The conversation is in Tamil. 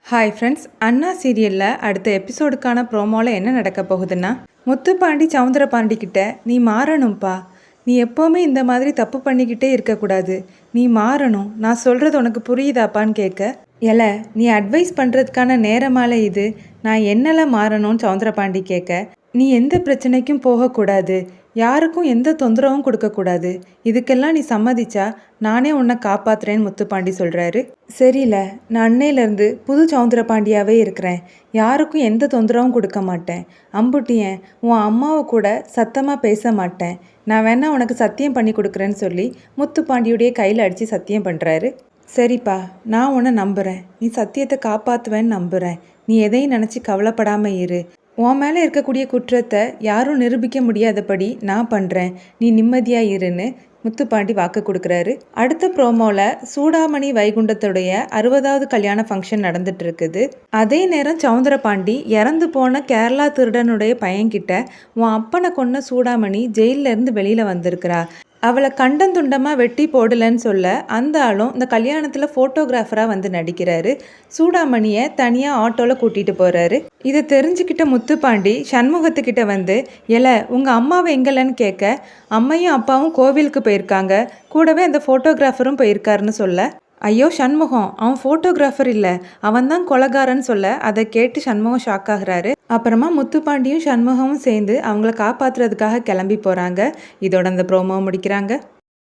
ஹாய் ஃப்ரெண்ட்ஸ், அண்ணா சீரியலில் அடுத்த எபிசோடுக்கான ப்ரோமோவில் என்ன நடக்க போகுதுன்னா, முத்துப்பாண்டி சவுந்தரபாண்டி கிட்ட நீ மாறணும்ப்பா, நீ எப்போவுமே இந்த மாதிரி தப்பு பண்ணிக்கிட்டே இருக்கக்கூடாது, நீ மாறணும், நான் சொல்கிறது உனக்கு புரியுதாப்பான்னு கேட்க, நீ அட்வைஸ் பண்ணுறதுக்கான நேரமால இது, நான் என்னெல்லாம் மாறணும்னு சவுந்தரபாண்டி கேட்க, நீ எந்த பிரச்சனைக்கும் போகக்கூடாது, யாருக்கும் எந்த தொந்தரவும் கொடுக்கக்கூடாது, இதுக்கெல்லாம் நீ சம்மதிச்சா நானே உன்னை காப்பாத்துறேன்னு முத்துப்பாண்டி சொல்கிறாரு. சரியில்ல, நான் அன்னையிலேருந்து புது சவுந்தரபாண்டியாவே இருக்கிறேன், யாருக்கும் எந்த தொந்தரவும் கொடுக்க மாட்டேன், அம்புட்டியன் உன் அம்மாவை கூட சத்தமாக பேச மாட்டேன், நான் வேணா உனக்கு சத்தியம் பண்ணி கொடுக்குறேன்னு சொல்லி முத்துப்பாண்டியுடைய கையில் அடித்து சத்தியம் பண்ணுறாரு. சரிப்பா, நான் உன்னை நம்புகிறேன், நீ சத்தியத்தை காப்பாற்றுவேன்னு நம்புகிறேன், நீ எதையும் நினச்சி கவலைப்படாமல் இரு, உன் மேலே இருக்கக்கூடிய குற்றத்தை யாரும் நிரூபிக்க முடியாதபடி நான் பண்ணுறேன், நீ நிம்மதியாக இருன்னு முத்துப்பாண்டி வாக்கு கொடுக்குறாரு. அடுத்த ப்ரோமோவில் சூடாமணி வைகுண்டத்துடைய 60வது கல்யாண ஃபங்க்ஷன் நடந்துட்டு இருக்குது. அதே நேரம் சவுந்தரபாண்டி இறந்து போன கேரளா திருடனுடைய பையன்கிட்ட உன் அப்பனை கொன்ன சூடாமணி ஜெயிலிருந்து வெளியில் வந்திருக்கிறா, அவளை கண்டந்துண்டமாக வெட்டி போடலன்னு சொல்ல அந்த ஆளும் இந்த கல்யாணத்தில் ஃபோட்டோகிராஃபராக வந்து நடிக்கிறாரு. சூடாமணியை தனியாக ஆட்டோவில் கூட்டிகிட்டு போகிறாரு. இதை தெரிஞ்சுக்கிட்ட முத்துப்பாண்டி சண்முகத்துக்கிட்ட வந்து உங்கள் அம்மாவை எங்கலன்னு கேட்க, அம்மையும் அப்பாவும் கோவிலுக்கு போயிருக்காங்க, கூடவே அந்த ஃபோட்டோகிராஃபரும் போயிருக்காருன்னு சொல்ல, ஐயோ சண்முகம், அவன் ஃபோட்டோகிராஃபர் இல்லை, அவன் தான் கொலைகாரன்னு சொல்ல, அதை கேட்டு சண்முகம் ஷாக் ஆகுறாரு. அப்புறமா முத்துப்பாண்டியும் சண்முகமும் சேர்ந்து அவங்கள காப்பாற்றுறதுக்காக கிளம்பி போகிறாங்க. இதோட அந்த ப்ரோமோ முடிக்கிறாங்க.